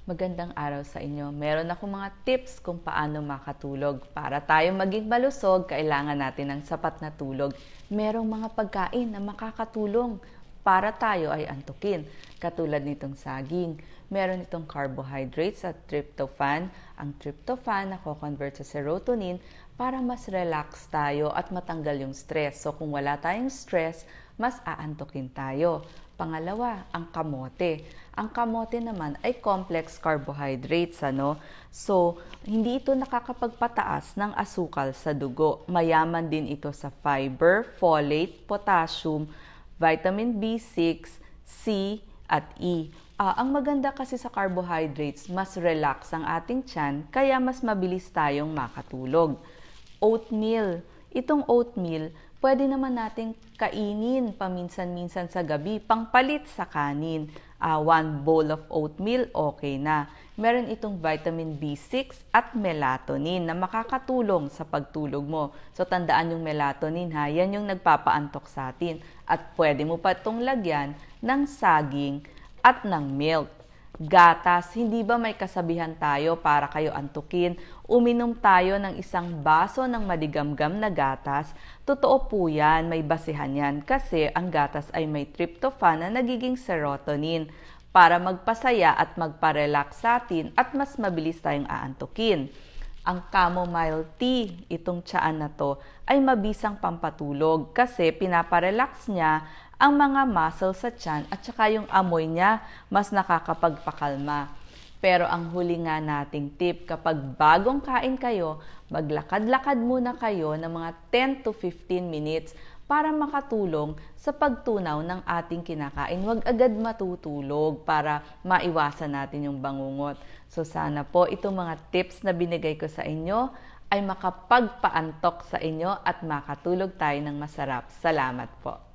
Magandang araw sa inyo. Meron ako mga tips kung paano makatulog. Para tayo maging malusog, kailangan natin ng sapat na tulog. Merong mga pagkain na makakatulong para tayo ay antukin. Katulad nitong saging. Meron itong carbohydrates at tryptophan. Ang tryptophan na convert sa serotonin para mas relax tayo at matanggal yung stress. So kung wala tayong stress, mas aantukin tayo. Pangalawa, ang kamote. Ang kamote naman ay complex carbohydrates, ano? So, hindi ito nakakapagpataas ng asukal sa dugo. Mayaman din ito sa fiber, folate, potassium, vitamin B6, C, at E. Ang maganda kasi sa carbohydrates, mas relax ang ating tiyan, kaya mas mabilis tayong makatulog. Oatmeal. Itong oatmeal, pwede naman nating kainin paminsan-minsan sa gabi, pangpalit sa kanin. 1 bowl of oatmeal, okay na. Meron itong vitamin B6 at melatonin na makakatulong sa pagtulog mo. So, tandaan yung melatonin ha, yan yung nagpapaantok sa atin. At pwede mo pa itong lagyan ng saging at ng milk. Gatas, hindi ba may kasabihan tayo para kayo antukin? Uminom tayo ng isang baso ng madigamgam na gatas. Totoo po yan, may basihan yan kasi ang gatas ay may tryptophan na nagiging serotonin para magpasaya at magparelax sa atin at mas mabilis tayong aantukin. Ang chamomile tea, itong tiyaan na to, ay mabisang pampatulog kasi pinaparelax niya ang mga muscles sa tiyan at saka yung amoy niya mas nakakapagpakalma. Pero ang huli nga nating tip, kapag bagong kain kayo, maglakad-lakad muna kayo ng mga 10 to 15 minutes para makatulong sa pagtunaw ng ating kinakain. Huwag agad matutulog para maiwasan natin yung bangungot. So sana po itong mga tips na binigay ko sa inyo ay makapagpaantok sa inyo at makatulog tayo ng masarap. Salamat po.